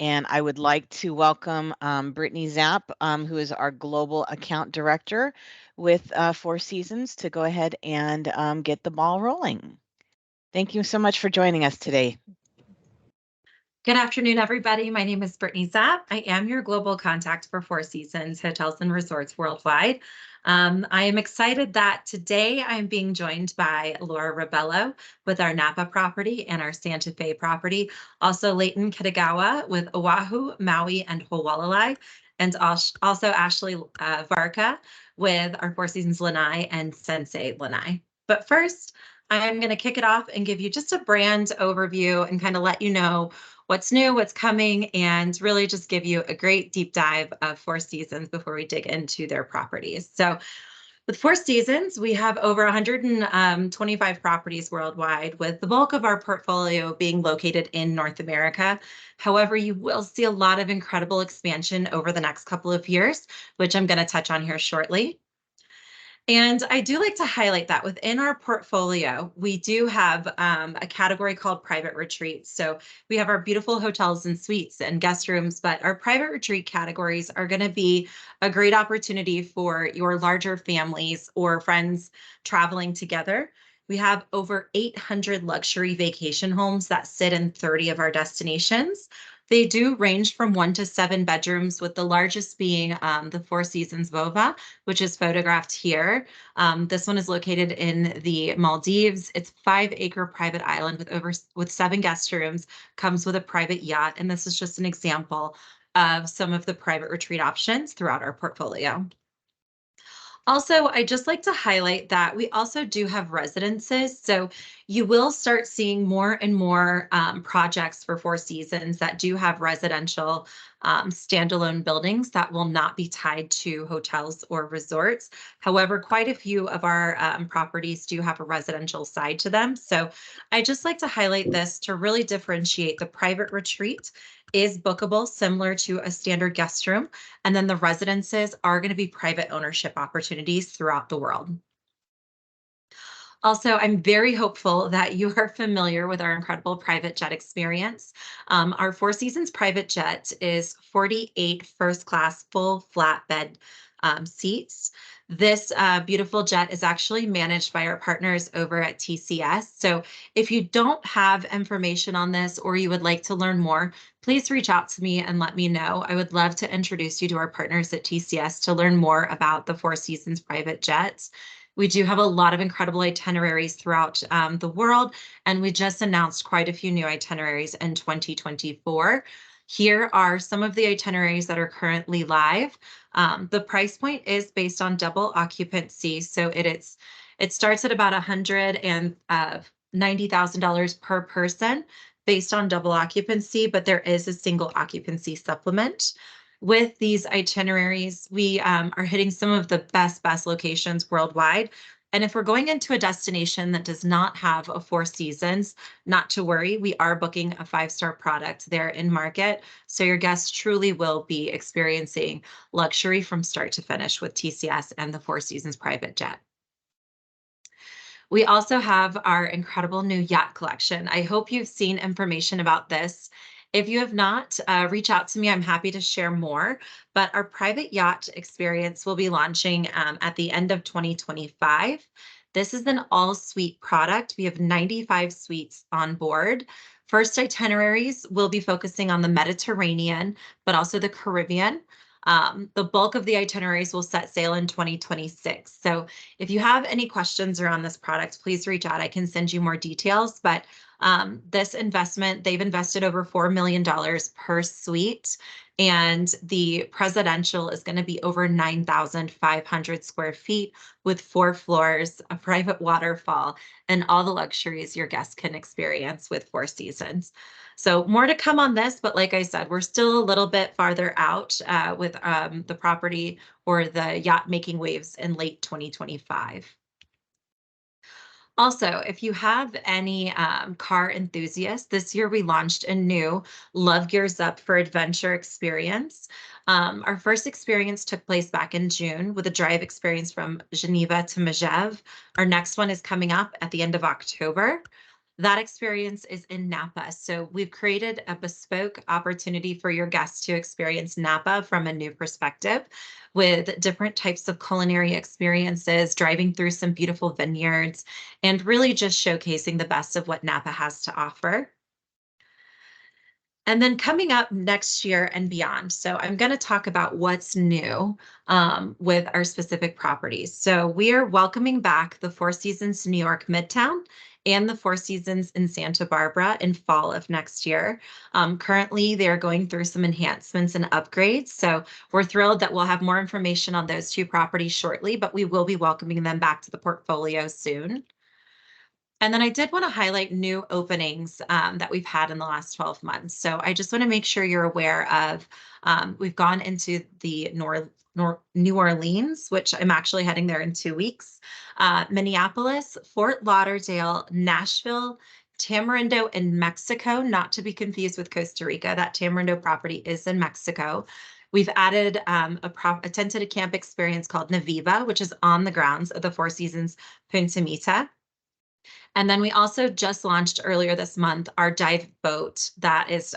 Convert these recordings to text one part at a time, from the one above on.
And I would like to welcome Brittany Zapp, who is our Global Account Director with Four Seasons, to go ahead and get the ball rolling. Thank you so much for joining us today. Good afternoon, everybody. My name is Brittany Zapp. I am your global contact for Four Seasons Hotels and Resorts Worldwide. I am excited that today I'm being joined by Laura Rebello with our Napa property and our Santa Fe property. Also Leighton Kitagawa with Oahu, Maui, and Hualalai. And also Ashlea Varca with our Four Seasons Lanai and Sensei Lanai. But first, I'm going to kick it off and give you just a brand overview and kind of let you know what's new, what's coming, and really just give you a great deep dive of Four Seasons before we dig into their properties. So with Four Seasons, we have over 125 properties worldwide, with the bulk of our portfolio being located in North America. However, you will see a lot of incredible expansion over the next couple of years, which I'm going to touch on here shortly. And I do like to highlight that within our portfolio, we do have a category called private retreats. So we have our beautiful hotels and suites and guest rooms, but our private retreat categories are going to be a great opportunity for your larger families or friends traveling together. We have over 800 luxury vacation homes that sit in 30 of our destinations. They do range from 1 to 7 bedrooms, with the largest being the Four Seasons Vova, which is photographed here. This one is located in the Maldives. It's 5-acre private island with 7 guest rooms, comes with a private yacht, and this is just an example of some of the private retreat options throughout our portfolio. Also, I just like to highlight that we also do have residences. So you will start seeing more and more projects for Four Seasons that do have residential standalone buildings that will not be tied to hotels or resorts. However, quite a few of our properties do have a residential side to them. So I just like to highlight this to really differentiate. The private retreat is bookable, similar to a standard guest room. And then the residences are going to be private ownership opportunities throughout the world. Also, I'm very hopeful that you are familiar with our incredible private jet experience. Our Four Seasons private jet is 48 first class full flatbed seats. This beautiful jet is actually managed by our partners over at TCS. So if you don't have information on this or you would like to learn more, please reach out to me and let me know. I would love to introduce you to our partners at TCS to learn more about the Four Seasons private jets. We do have a lot of incredible itineraries throughout the world, and we just announced quite a few new itineraries in 2024. Here are some of the itineraries that are currently live. The price point is based on double occupancy, so it starts at about $190,000 per person based on double occupancy, but there is a single occupancy supplement. With these itineraries, we are hitting some of the best locations worldwide. And if we're going into a destination that does not have a Four Seasons, not to worry, we are booking a 5-star product there in market. So your guests truly will be experiencing luxury from start to finish with TCS and the Four Seasons private jet. We also have our incredible new yacht collection. I hope you've seen information about this. If you have not, reach out to me. I'm happy to share more. But our private yacht experience will be launching at the end of 2025. This is an all-suite product. We have 95 suites on board. First itineraries will be focusing on the Mediterranean, but also the Caribbean. The bulk of the itineraries will set sail in 2026. So if you have any questions around this product, please reach out. I can send you more details, but this investment, they've invested over $4 million per suite, and the presidential is going to be over 9,500 square feet with 4 floors, a private waterfall, and all the luxuries your guests can experience with Four Seasons. So more to come on this, but like I said, we're still a little bit farther out with the property or the yacht making waves in late 2025. Also, if you have any car enthusiasts, this year we launched a new Love Gears Up for Adventure experience. Our first experience took place back in June with a drive experience from Geneva to Megève. Our next one is coming up at the end of October. That experience is in Napa. So we've created a bespoke opportunity for your guests to experience Napa from a new perspective with different types of culinary experiences, driving through some beautiful vineyards, and really just showcasing the best of what Napa has to offer. And then coming up next year and beyond. So I'm going to talk about what's new with our specific properties. So we are welcoming back the Four Seasons New York Midtown and the Four Seasons in Santa Barbara in fall of next year. Currently, they're going through some enhancements and upgrades. So we're thrilled that we'll have more information on those two properties shortly, but we will be welcoming them back to the portfolio soon. And then I did want to highlight new openings that we've had in the last 12 months. So I just want to make sure you're aware of, we've gone into the New Orleans, which I'm actually heading there in 2 weeks, Minneapolis, Fort Lauderdale, Nashville, Tamarindo in Mexico, not to be confused with Costa Rica. That Tamarindo property is in Mexico. We've added a tentative camp experience called Naviva, which is on the grounds of the Four Seasons Punta Mita. And then we also just launched earlier this month our dive boat that is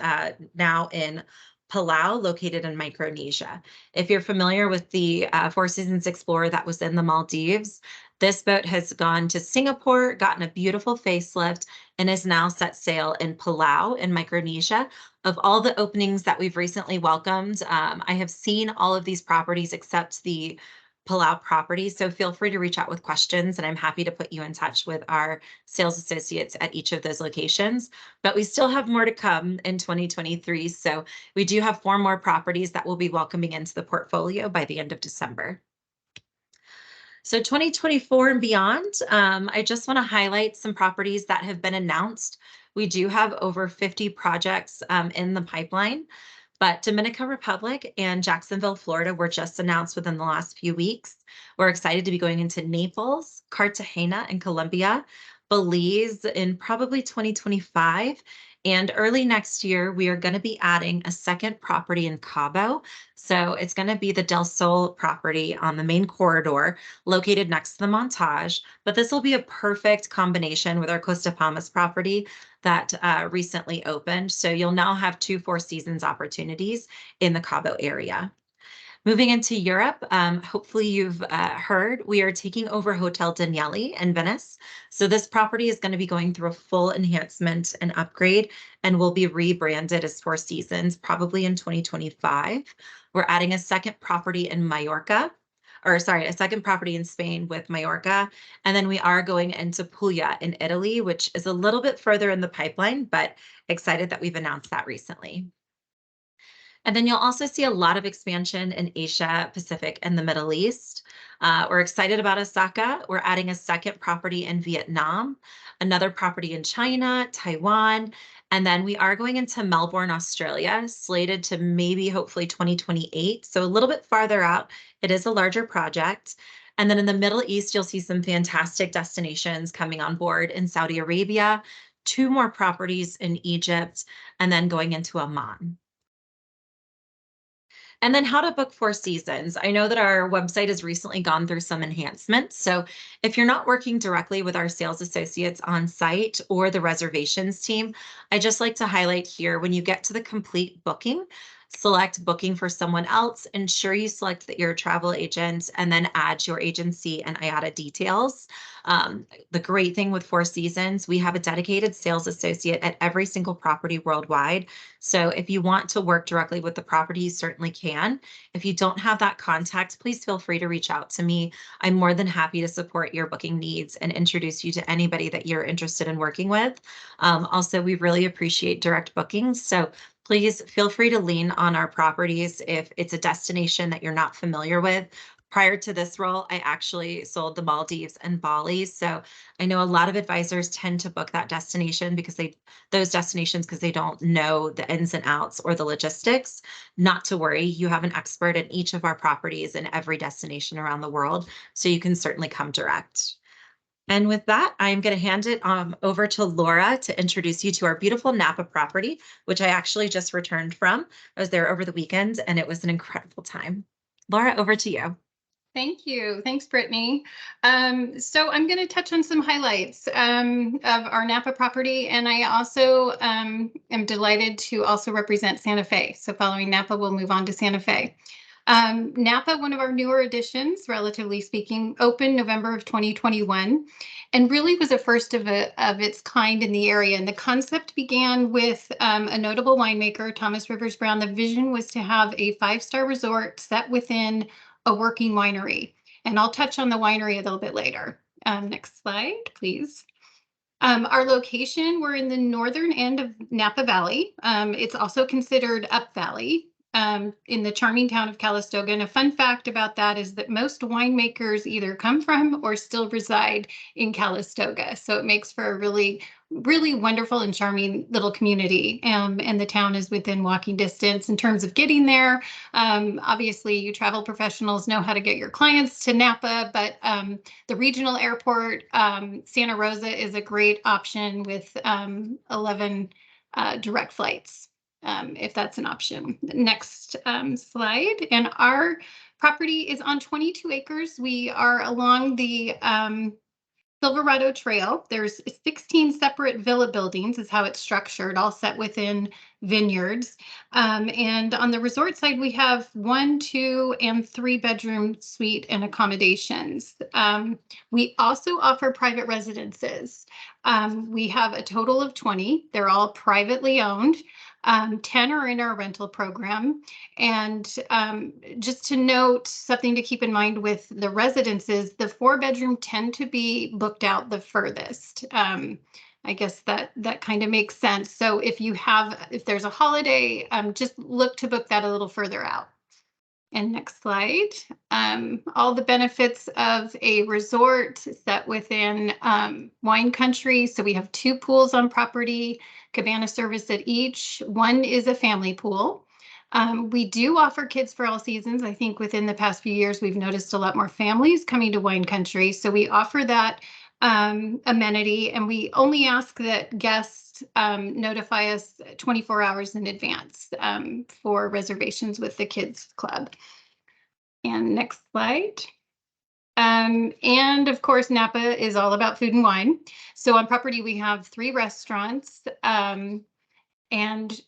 now in Palau, located in Micronesia. If you're familiar with the Four Seasons Explorer that was in the Maldives, this boat has gone to Singapore, gotten a beautiful facelift, and is now set sail in Palau in Micronesia. Of all the openings that we've recently welcomed, I have seen all of these properties except the Palau property. So feel free to reach out with questions, and I'm happy to put you in touch with our sales associates at each of those locations. But we still have more to come in 2023. So we do have 4 more properties that we'll be welcoming into the portfolio by the end of December. So 2024 and beyond, I just want to highlight some properties that have been announced. We do have over 50 projects in the pipeline. But Dominican Republic and Jacksonville, Florida were just announced within the last few weeks. We're excited to be going into Naples, Cartagena in Colombia, Belize in probably 2025. And early next year, we are going to be adding a second property in Cabo. So it's going to be the Del Sol property on the main corridor located next to the Montage. But this will be a perfect combination with our Costa Palmas property that recently opened. So you'll now have 2 Four Seasons opportunities in the Cabo area. Moving into Europe, hopefully you've heard, we are taking over Hotel Daniele in Venice. So this property is going to be going through a full enhancement and upgrade and will be rebranded as Four Seasons probably in 2025. We're adding a second property in Mallorca, or sorry, a second property in Spain with Mallorca. And then we are going into Puglia in Italy, which is a little bit further in the pipeline, but excited that we've announced that recently. And then you'll also see a lot of expansion in Asia, Pacific, and the Middle East. We're excited about Osaka. We're adding a second property in Vietnam, another property in China, Taiwan, and then we are going into Melbourne, Australia, slated to maybe hopefully 2028. So a little bit farther out. It is a larger project. And then in the Middle East, you'll see some fantastic destinations coming on board in Saudi Arabia, 2 more properties in Egypt, and then going into Oman. And then how to book Four Seasons. I know that our website has recently gone through some enhancements. So if you're not working directly with our sales associates on site or the reservations team, I just like to highlight here when you get to the complete booking, select booking for someone else, ensure you select that you're a travel agent, and then add your agency and IATA details. The great thing with Four Seasons, we have a dedicated sales associate at every single property worldwide. So if you want to work directly with the property, you certainly can. If you don't have that contact, please feel free to reach out to me. I'm more than happy to support your booking needs and introduce you to anybody that you're interested in working with. Also, we really appreciate direct bookings. So please feel free to lean on our properties if it's a destination that you're not familiar with. Prior to this role, I actually sold the Maldives and Bali. So I know a lot of advisors tend to book that destination because those destinations because they don't know the ins and outs or the logistics. Not to worry, you have an expert in each of our properties in every destination around the world. So you can certainly come direct. And with that, I'm going to hand it over to Laura to introduce you to our beautiful Napa property, which I actually just returned from. I was there over the weekend and it was an incredible time. Laura, over to you. Thank you. Thanks, Brittany. So I'm going to touch on some highlights of our Napa property, and I also am delighted to also represent Santa Fe. So following Napa, we'll move on to Santa Fe. Napa, one of our newer additions, relatively speaking, opened November of 2021, and really was a first of its kind in the area. And the concept began with a notable winemaker, Thomas Rivers Brown. The vision was to have a 5-star resort set within a working winery. And I'll touch on the winery a little bit later. Next slide, please. Our location, we're in the northern end of Napa Valley. It's also considered Up Valley in the charming town of Calistoga. And a fun fact about that is that most winemakers either come from or still reside in Calistoga. So it makes for a really, really wonderful and charming little community. And the town is within walking distance. In terms of getting there, obviously you travel professionals know how to get your clients to Napa, but the regional airport, Santa Rosa, is a great option with 11 direct flights, if that's an option. Next slide. And our property is on 22 acres. We are along the Silverado Trail. There's 16 separate villa buildings is how it's structured, all set within vineyards. And on the resort side, we have 1, 2, and 3-bedroom suite and accommodations. We also offer private residences. We have a total of 20. They're all privately owned. 10 are in our rental program. And just to note, something to keep in mind with the residences, the 4-bedroom tend to be booked out the furthest. I guess that kind of makes sense. So if there's a holiday, just look to book that a little further out. And next slide. All the benefits of a resort set within wine country. So we have 2 pools on property, cabana service at each. One is a family pool. We do offer kids for all seasons. I think within the past few years, we've noticed a lot more families coming to wine country. So we offer that amenity, and we only ask that guests notify us 24 hours in advance for reservations with the kids club. And next slide. And of course, Napa is all about food and wine. So on property, we have 3 restaurants, and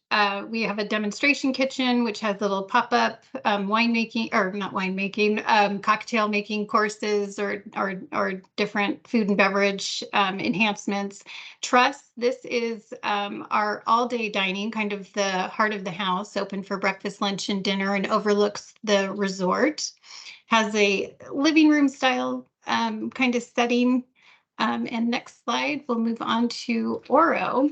we have a demonstration kitchen, which has little pop-up winemaking, or not winemaking, cocktail making courses or different food and beverage enhancements. Truss, this is our all-day dining, kind of the heart of the house, open for breakfast, lunch, and dinner, and overlooks the resort. Has a living room style kind of setting. And next slide, we'll move on to Oro.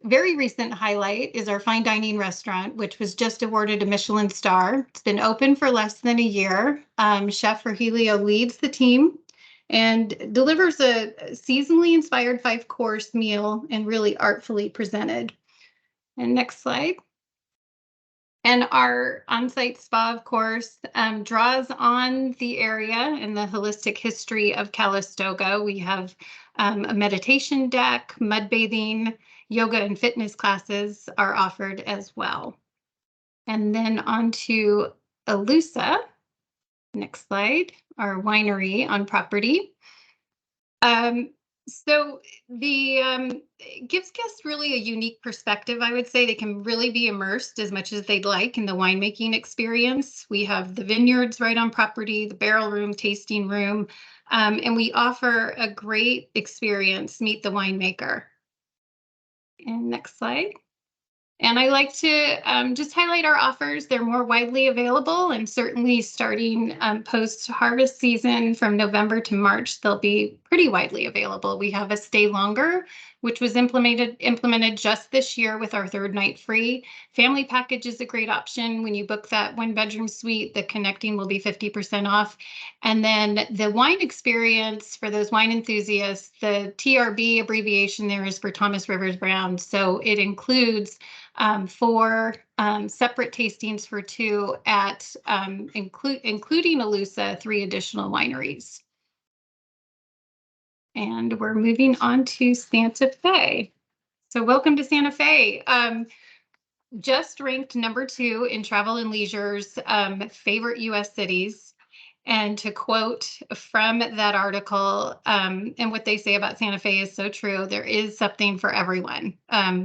Very recent highlight is our fine dining restaurant, which was just awarded a Michelin star. It's been open for less than a year. Chef Virgilio leads the team and delivers a seasonally inspired 5-course meal and really artfully presented. And next slide. And our on-site spa, of course, draws on the area and the holistic history of Calistoga. We have a meditation deck, mud bathing, yoga and fitness classes are offered as well. And then on to Alusa. Next slide, our winery on property. So it gives guests really a unique perspective. I would say they can really be immersed as much as they'd like in the winemaking experience. We have the vineyards right on property, the barrel room, tasting room, and we offer a great experience, meet the winemaker. And next slide. And I like to just highlight our offers. They're more widely available, and certainly starting post-harvest season from November to March, they'll be pretty widely available. We have a stay longer, which was implemented just this year with our 3rd night free. Family package is a great option. When you book that 1-bedroom suite, the connecting will be 50% off. And then the wine experience for those wine enthusiasts, the TRB abbreviation there is for Thomas Rivers Brown. So it includes 4 separate tastings for 2 at including Alusa, 3 additional wineries. And we're moving on to Santa Fe. So welcome to Santa Fe. Just ranked number 2 in Travel and Leisure's favorite U.S. cities. And to quote from that article, and what they say about Santa Fe is so true, there is something for everyone.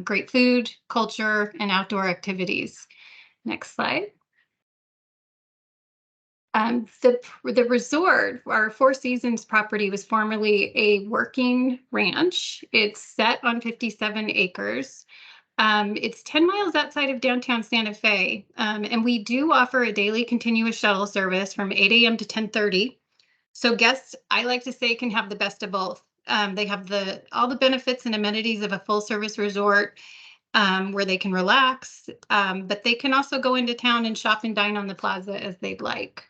Great food, culture, and outdoor activities. Next slide. The resort, our Four Seasons property, was formerly a working ranch. It's set on 57 acres. It's 10 miles outside of downtown Santa Fe, and we do offer a daily continuous shuttle service from 8 a.m. to 10:30. So guests, I like to say, can have the best of both. They have all the benefits and amenities of a full-service resort, where they can relax, but they can also go into town and shop and dine on the plaza as they'd like.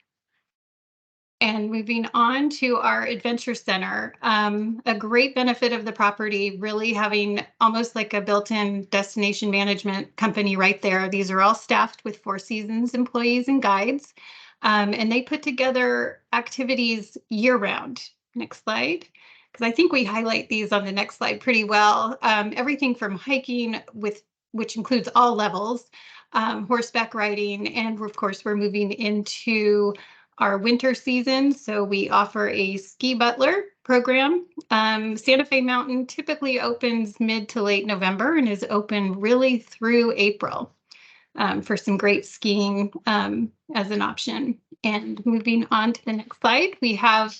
And moving on to our adventure center, a great benefit of the property, really having almost like a built-in destination management company right there. These are all staffed with Four Seasons employees and guides, and they put together activities year-round. Next slide, because I think we highlight these on the next slide pretty well. Everything from hiking, which includes all levels, horseback riding, and of course we're moving into our winter season, so we offer a ski butler program. Santa Fe Mountain typically opens mid to late November and is open really through April, for some great skiing as an option. And moving on to the next slide, we have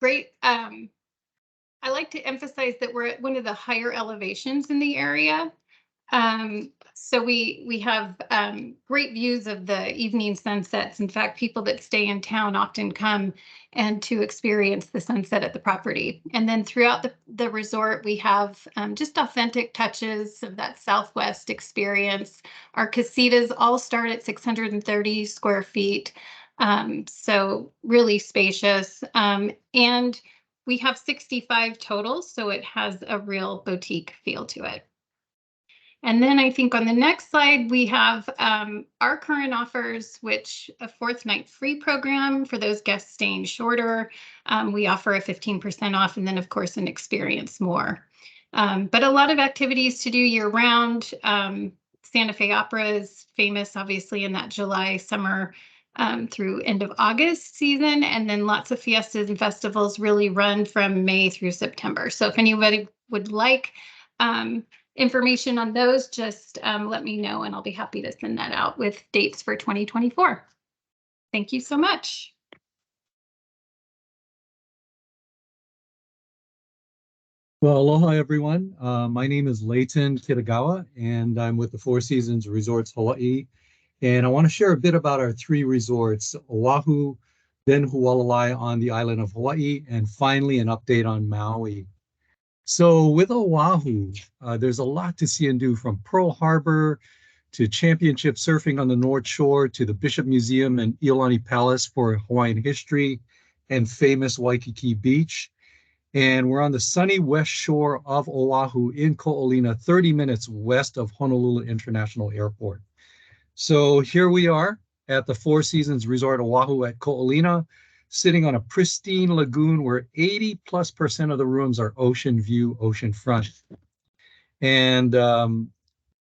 great, I like to emphasize that we're at one of the higher elevations in the area. So we have great views of the evening sunsets. In fact, people that stay in town often come and to experience the sunset at the property. And then throughout the resort, we have just authentic touches of that Southwest experience. Our casitas all start at 630 square feet. So really spacious. And we have 65 total, so it has a real boutique feel to it. And then I think on the next slide, we have our current offers, which a fourth night free program for those guests staying shorter. We offer a 15% off, and then of course an experience more. But a lot of activities to do year round. Santa Fe Opera is famous, obviously, in that July, summer through end of August season. And then lots of fiestas and festivals really run from May through September. So if anybody would like information on those, just let me know and I'll be happy to send that out with dates for 2024. Thank you so much. Well, aloha everyone. My name is Leighton Kitagawa and I'm with the Four Seasons Resorts Hawaii. And I want to share a bit about our three resorts, Oahu, then Hualalai on the island of Hawaii, and finally an update on Maui. So with Oahu, there's a lot to see and do, from Pearl Harbor to championship surfing on the North Shore to the Bishop Museum and Iolani Palace for Hawaiian history and famous Waikiki Beach. And we're on the sunny west shore of Oahu in Ko'olina, 30 minutes west of Honolulu International Airport. So here we are at the Four Seasons Resort Oahu at Ko'olina, sitting on a pristine lagoon where 80+% of the rooms are ocean view, ocean front. And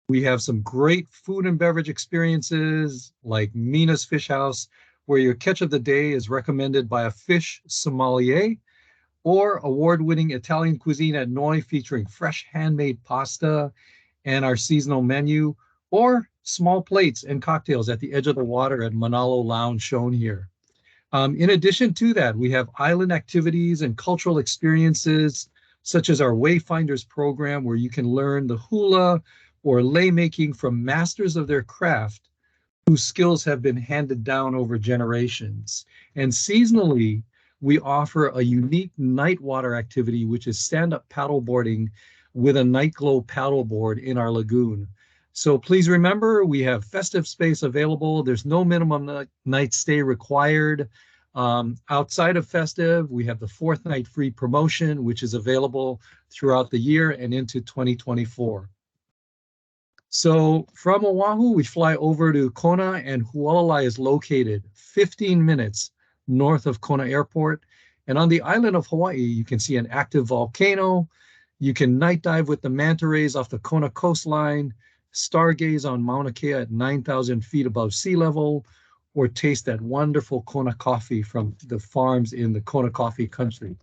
we have some great food and beverage experiences like Mina's Fish House, where your catch of the day is recommended by a fish sommelier, or award-winning Italian cuisine at Noi featuring fresh handmade pasta and our seasonal menu, or small plates and cocktails at the edge of the water at Manalo Lounge shown here. In addition to that, we have island activities and cultural experiences, such as our Wayfinders program, where you can learn the hula or lei making from masters of their craft whose skills have been handed down over generations. And seasonally, we offer a unique night water activity, which is stand-up paddleboarding with a night glow paddleboard in our lagoon. So please remember, we have festive space available. There's no minimum night stay required. Outside of festive, we have the fourth night free promotion, which is available throughout the year and into 2024. So from Oahu, we fly over to Kona, and Hualalai is located 15 minutes north of Kona Airport. And on the island of Hawaii, you can see an active volcano. You can night dive with the manta rays off the Kona coastline, stargaze on Mauna Kea at 9,000 feet above sea level, or taste that wonderful Kona coffee from the farms in the Kona coffee country.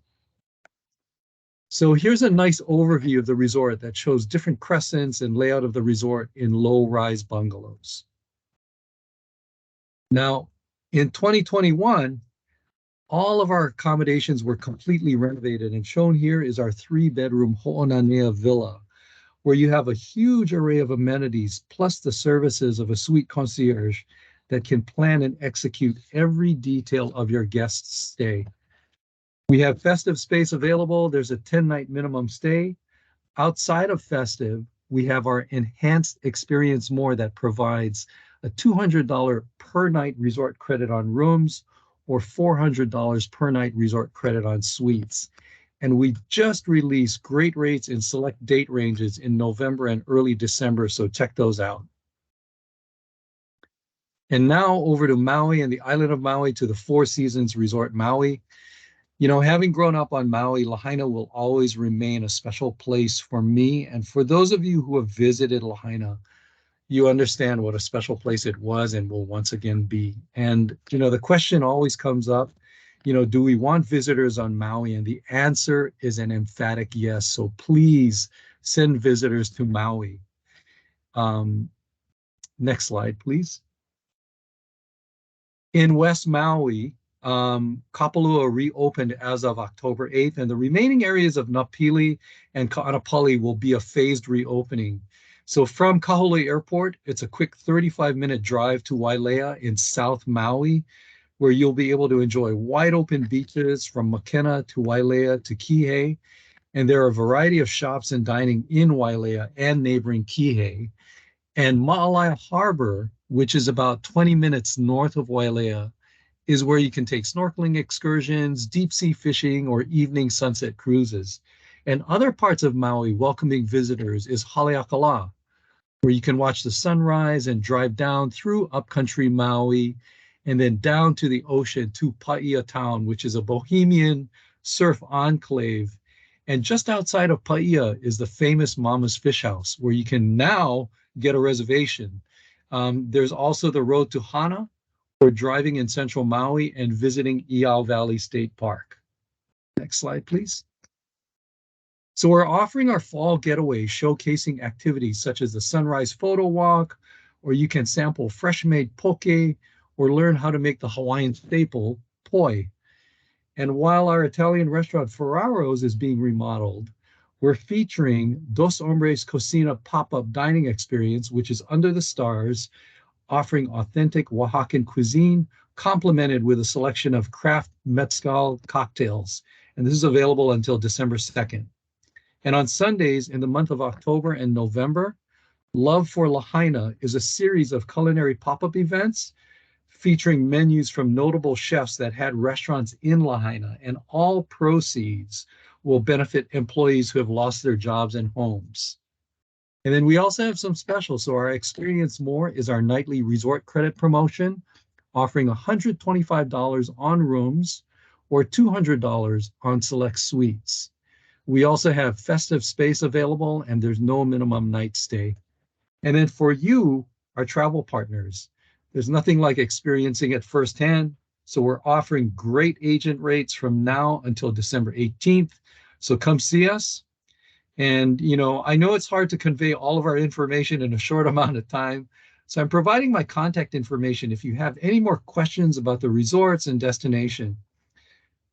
So here's a nice overview of the resort that shows different crescents and layout of the resort in low-rise bungalows. Now, in 2021, all of our accommodations were completely renovated, and shown here is our 3-bedroom Ho'onanea villa, where you have a huge array of amenities, plus the services of a suite concierge that can plan and execute every detail of your guest's stay. We have festive space available. There's a 10-night minimum stay. Outside of festive, we have our enhanced experience more that provides a $200 per night resort credit on rooms or $400 per night resort credit on suites. And we just released great rates in select date ranges in November and early December, so check those out. And now over to Maui and the island of Maui, to the Four Seasons Resort Maui. You know, having grown up on Maui, Lahaina will always remain a special place for me. And for those of you who have visited Lahaina, you understand what a special place it was and will once again be. And, you know, the question always comes up, you know, do we want visitors on Maui? And the answer is an emphatic yes. So please send visitors to Maui. Next slide, please. In West Maui, Kapalua reopened as of October 8th, and the remaining areas of Napili and Ka'anapali will be a phased reopening. So from Kahului Airport, it's a quick 35-minute drive to Wailea in South Maui, where you'll be able to enjoy wide open beaches from Makena to Wailea to Kihei. And there are a variety of shops and dining in Wailea and neighboring Kihei. And Ma'alaya Harbor, which is about 20 minutes north of Wailea, is where you can take snorkeling excursions, deep sea fishing, or evening sunset cruises. And other parts of Maui welcoming visitors is Haleakala, where you can watch the sunrise and drive down through upcountry Maui and then down to the ocean to Paia town, which is a bohemian surf enclave. And just outside of Paia is the famous Mama's Fish House, where you can now get a reservation. There's also the road to Hana, or driving in central Maui and visiting Iao Valley State Park. Next slide, please. So we're offering our fall getaway showcasing activities such as the sunrise photo walk, or you can sample fresh-made poke, or learn how to make the Hawaiian staple, poi. And while our Italian restaurant Ferraro's is being remodeled, we're featuring Dos Hombres Cocina pop-up dining experience, which is under the stars, offering authentic Oaxacan cuisine, complemented with a selection of craft mezcal cocktails. And this is available until December 2nd. And on Sundays in the month of October and November, Love for Lahaina is a series of culinary pop-up events featuring menus from notable chefs that had restaurants in Lahaina, and all proceeds will benefit employees who have lost their jobs and homes. And then we also have some specials. So our Experience More is our nightly resort credit promotion, offering $125 on rooms or $200 on select suites. We also have festive space available, and there's no minimum night stay. And then for you, our travel partners, there's nothing like experiencing it firsthand. So we're offering great agent rates from now until December 18th. So come see us. And, you know, I know it's hard to convey all of our information in a short amount of time. So I'm providing my contact information if you have any more questions about the resorts and destination.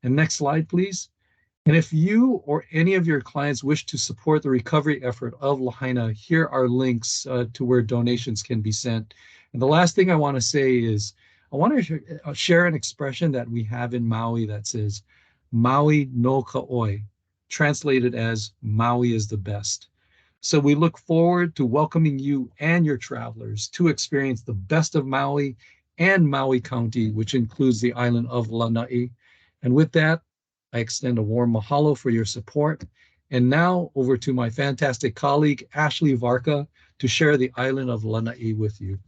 And next slide, please. And if you or any of your clients wish to support the recovery effort of Lahaina, here are links to where donations can be sent. And the last thing I want to say is, I want to share an expression that we have in Maui that says, Maui no ka'oi, translated as Maui is the best. So we look forward to welcoming you and your travelers to experience the best of Maui and Maui County, which includes the island of Lanai. And with that, I extend a warm mahalo for your support. And now over to my fantastic colleague, Ashlea Varca, to share the island of Lanai with you.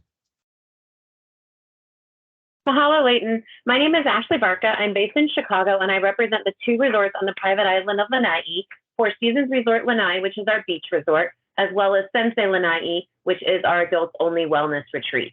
Mahalo, Leighton. My name is Ashlea Varca. I'm based in Chicago, and I represent the 2 resorts on the private island of Lanai, Four Seasons Resort Lanai, which is our beach resort, as well as Sensei Lanai, which is our adults-only wellness retreat.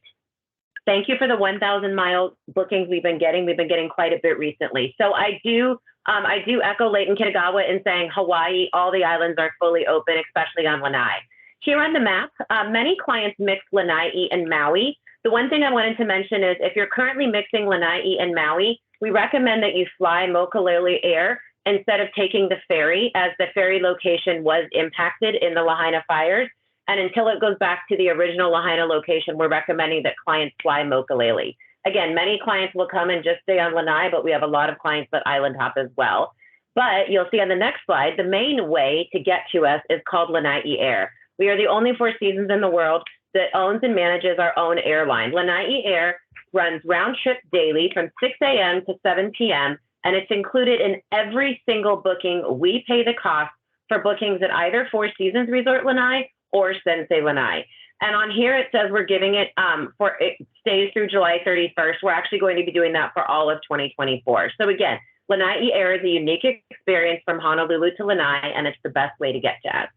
Thank you for the 1,000-mile bookings we've been getting. We've been getting quite a bit recently. So I do echo Leighton, Kitagawa in saying Hawaii, all the islands are fully open, especially on Lanai. Here on the map, many clients mix Lanai and Maui. The one thing I wanted to mention is if you're currently mixing Lanai and Maui, we recommend that you fly Mokulele Air instead of taking the ferry, as the ferry location was impacted in the Lahaina fires. And until it goes back to the original Lahaina location, we're recommending that clients fly Mokulele. Again, many clients will come and just stay on Lanai, but we have a lot of clients that island hop as well. But you'll see on the next slide, the main way to get to us is called Lanai Air. We are the only Four Seasons in the world that owns and manages our own airline. Lanai Air runs round trip daily from 6 a.m. to 7 p.m. and it's included in every single booking. We pay the cost for bookings at either Four Seasons Resort Lanai or Sensei Lanai. And on here it says we're giving it it stays through July 31st. We're actually going to be doing that for all of 2024. So again, Lanai Air is a unique experience from Honolulu to Lanai, and it's the best way to get to us.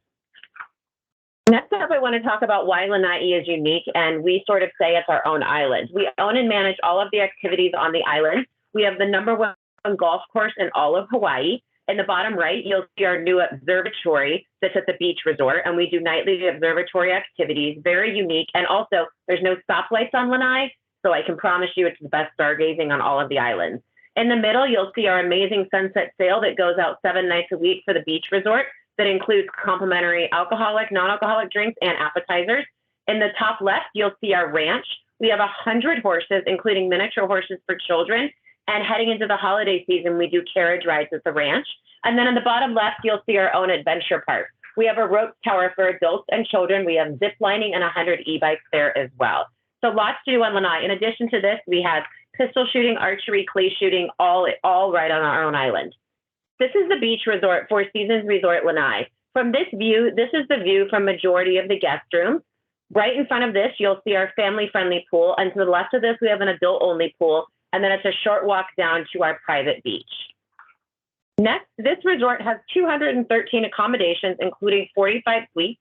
Next up, I want to talk about why Lanai is unique, and we sort of say it's our own island. We own and manage all of the activities on the island. We have the #1 golf course in all of Hawaii. In the bottom right, you'll see our new observatory that's at the beach resort, and we do nightly observatory activities, very unique. And also, there's no stoplights on Lanai, so I can promise you it's the best stargazing on all of the islands. In the middle, you'll see our amazing sunset sail that goes out 7 nights a week for the beach resort. That includes complimentary alcoholic, non-alcoholic drinks, and appetizers. In the top left, you'll see our ranch. We have 100 horses, including miniature horses for children. And heading into the holiday season, we do carriage rides at the ranch. And then in the bottom left, you'll see our own adventure park. We have a rope tower for adults and children. We have zip lining and 100 e-bikes there as well. So lots to do on Lanai. In addition to this, we have pistol shooting, archery, clay shooting, all right on our own island. This is the beach resort, Four Seasons Resort Lanai. From this view, this is the view from majority of the guest rooms. Right in front of this, you'll see our family-friendly pool. And to the left of this, we have an adult-only pool. And then it's a short walk down to our private beach. Next, this resort has 213 accommodations, including 45 suites.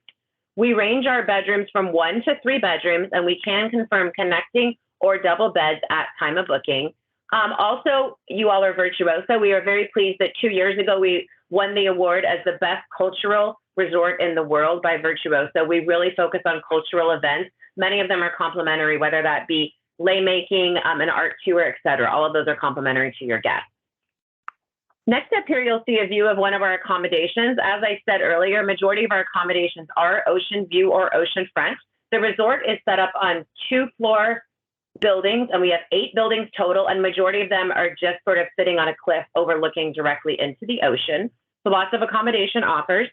We range our bedrooms from 1 to 3 bedrooms, and we can confirm connecting or double beds at time of booking. Also, you all are virtuoso. We are very pleased that 2 years ago, we won the award as the best cultural resort in the world by Virtuoso. We really focus on cultural events. Many of them are complimentary, whether that be lei making, an art tour, etc. All of those are complimentary to your guests. Next up here, you'll see a view of one of our accommodations. As I said earlier, majority of our accommodations are ocean view or ocean front. The resort is set up on 2-floor buildings, and we have 8 buildings total, and majority of them are just sort of sitting on a cliff overlooking directly into the ocean. So lots of accommodation offers.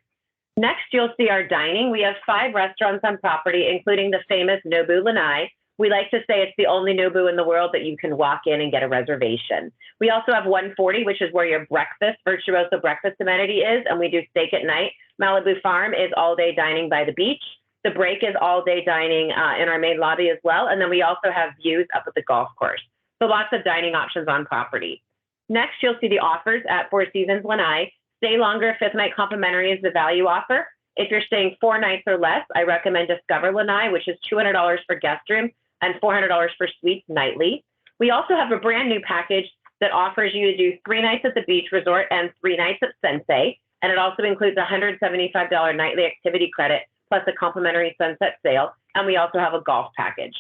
Next, you'll see our dining. We have 5 restaurants on property, including the famous Nobu Lanai. We like to say it's the only Nobu in the world that you can walk in and get a reservation. We also have 140, which is where your breakfast, Virtuoso breakfast amenity is, and we do steak at night. Malibu Farm is all-day dining by the beach. The Break is all-day dining in our main lobby as well. And then we also have views up at the golf course. So lots of dining options on property. Next, you'll see the offers at Four Seasons Lanai. Stay longer, 5th night complimentary is the value offer. If you're staying 4 nights or less, I recommend Discover Lanai, which is $200 for guest room and $400 for suites nightly. We also have a brand new package that offers you to do 3 nights at the beach resort and 3 nights at Sensei. And it also includes a $175 nightly activity credit plus a complimentary sunset sail. And we also have a golf package.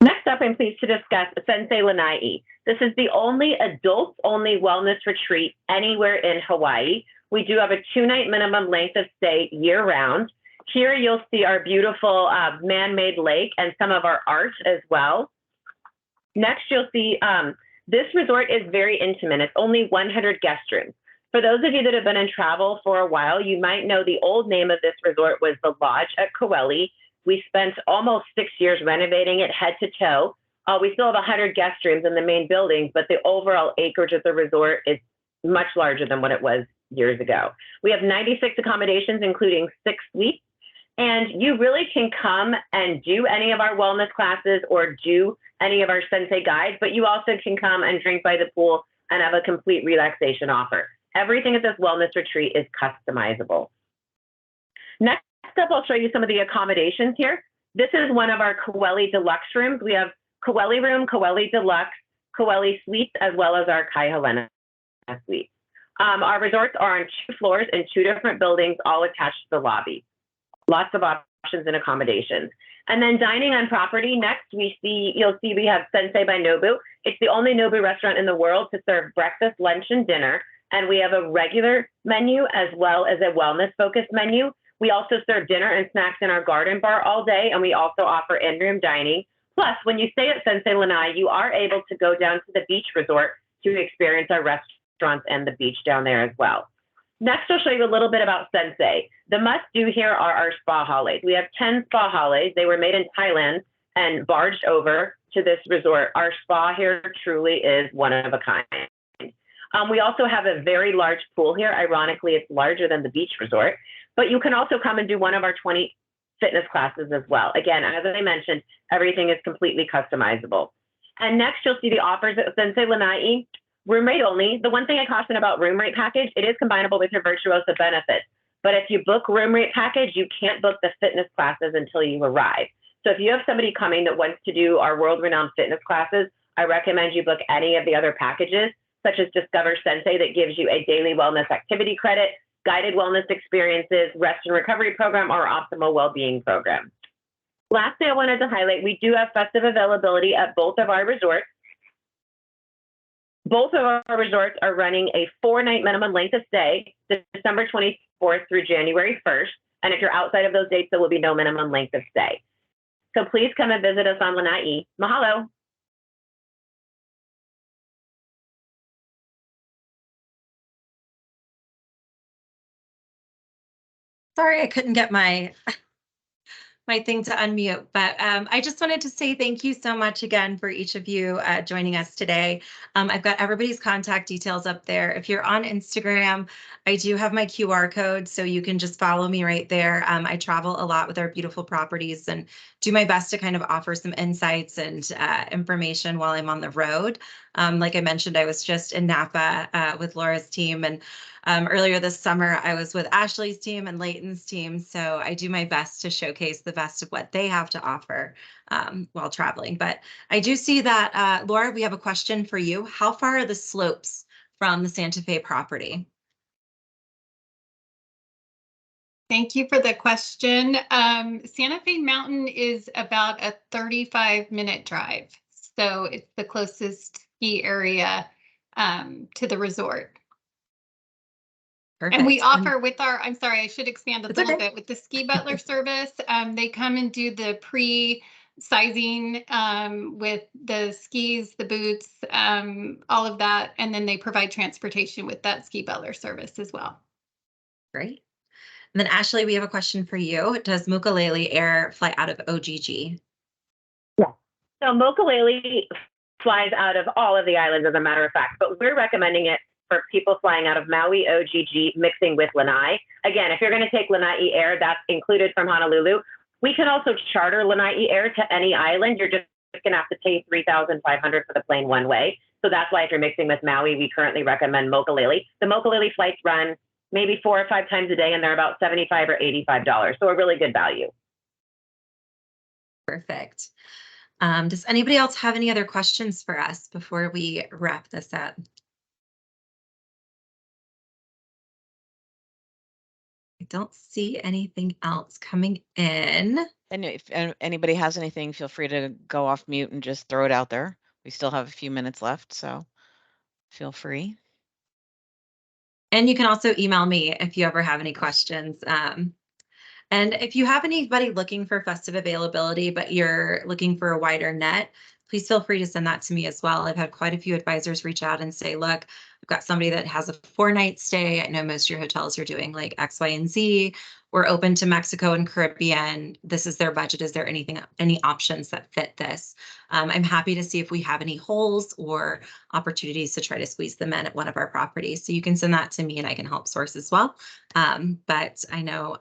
Next up, I'm pleased to discuss Sensei Lanai. This is the only adults-only wellness retreat anywhere in Hawaii. We do have a 2-night minimum length of stay year-round. Here you'll see our beautiful man-made lake and some of our art as well. Next, you'll see this resort is very intimate. It's only 100 guest rooms. For those of you that have been in travel for a while, you might know the old name of this resort was the Lodge at Kauai. We spent almost 6 years renovating it head to toe. We still have 100 guest rooms in the main buildings, but the overall acreage of the resort is much larger than what it was years ago. We have 96 accommodations, including 6 suites. And you really can come and do any of our wellness classes or do any of our Sensei guides, but you also can come and drink by the pool and have a complete relaxation offer. Everything at this wellness retreat is customizable. Next up, I'll show you some of the accommodations here. This is one of our Kauai deluxe rooms. We have Kauai Room, Kauai Deluxe, Kauai Suites, as well as our Kai Helena Suite. Our resorts are on 2 floors in 2 different buildings, all attached to the lobby. Lots of options and accommodations. And then dining on property, next you'll see we have Sensei by Nobu. It's the only Nobu restaurant in the world to serve breakfast, lunch, and dinner. And we have a regular menu as well as a wellness-focused menu. We also serve dinner and snacks in our garden bar all day, and we also offer in-room dining. Plus, when you stay at Sensei Lanai, you are able to go down to the beach resort to experience our restaurants and the beach down there as well. Next, I'll show you a little bit about Sensei. The must-do here are our spa holidays. We have 10 spa holidays. They were made in Thailand and barged over to this resort. Our spa here truly is one of a kind. We also have a very large pool here. Ironically, it's larger than the beach resort, but you can also come and do one of our 20 fitness classes as well. Again, as I mentioned, everything is completely customizable. And next, you'll see the offers at Sensei Lanai. Room rate only. The one thing I caution about room rate package, it is combinable with your Virtuosa benefits. But if you book room rate package, you can't book the fitness classes until you arrive. So if you have somebody coming that wants to do our world-renowned fitness classes, I recommend you book any of the other packages, such as Discover Sensei that gives you a daily wellness activity credit, guided wellness experiences, rest and recovery program, or optimal well-being program. Lastly, I wanted to highlight, we do have festive availability at both of our resorts. Both of our resorts are running a 4-night minimum length of stay, December 24th through January 1st. And if you're outside of those dates, there will be no minimum length of stay. So please come and visit us on Lanai. Mahalo. Sorry, I couldn't get my thing to unmute, but I just wanted to say thank you so much again for each of you joining us today. I've got everybody's contact details up there. If you're on Instagram, I do have my QR code, so you can just follow me right there. I travel a lot with our beautiful properties and do my best to kind of offer some insights and information while I'm on the road. Like I mentioned, I was just in Napa with Laura's team, and earlier this summer, I was with Ashlea's team and Leighton's team, so I do my best to showcase the best of what they have to offer while traveling. But I do see that, Laura, we have a question for you. How far are the slopes from the Santa Fe property? Thank you for the question. Santa Fe Mountain is about a 35-minute drive, so it's the closest ski area to the resort. Perfect. And we offer with our, I'm sorry, I should expand a little bit with the ski butler service. They come and do the pre-sizing with the skis, the boots, all of that. And then they provide transportation with that ski butler service as well. Great. And then Ashlea, we have a question for you. Does Mokulele Air fly out of OGG? Yeah. So Mokulele flies out of all of the islands, as a matter of fact, but we're recommending it for people flying out of Maui, OGG, mixing with Lanai. Again, if you're going to take Lanai Air, that's included from Honolulu. We can also charter Lanai Air to any island. You're just going to have to pay $3,500 for the plane one way. So that's why if you're mixing with Maui, we currently recommend Mokulele. The Mokulele flights run maybe 4 or 5 times a day, and they're about $75 or $85. So a really good value. Perfect. Does anybody else have any other questions for us before we wrap this up? I don't see anything else coming in. And if anybody has anything, feel free to go off mute and just throw it out there. We still have a few minutes left, so feel free. And you can also email me if you ever have any questions. And if you have anybody looking for festive availability, but you're looking for a wider net, please feel free to send that to me as well. I've had quite a few advisors reach out and say, look, I've got somebody that has a 4-night stay. I know most of your hotels are doing like X, Y, and Z. We're open to Mexico and Caribbean. This is their budget. Is there any options that fit this? I'm happy to see if we have any holes or opportunities to try to squeeze them in at one of our properties. So you can send that to me and I can help source as well. But I know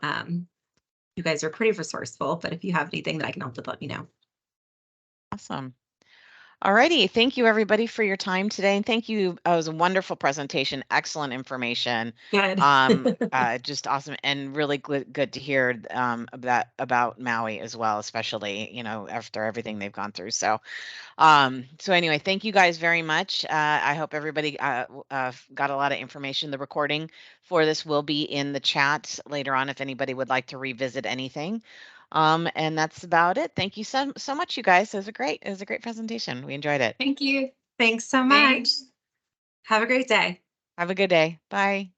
you guys are pretty resourceful, but if you have anything that I can help with, let me know. Awesome. Alrighty, thank you everybody for your time today, and thank you. It was a wonderful presentation, excellent information. Good. Just awesome, and really good to hear about Maui as well, especially after everything they've gone through. So anyway, thank you guys very much. I hope everybody got a lot of information. The recording for this will be in the chat later on if anybody would like to revisit anything. And that's about it. Thank you so much, you guys. It was a great presentation. We enjoyed it. Thank you. Thanks so much. Thanks. Have a great day. Have a good day. Bye.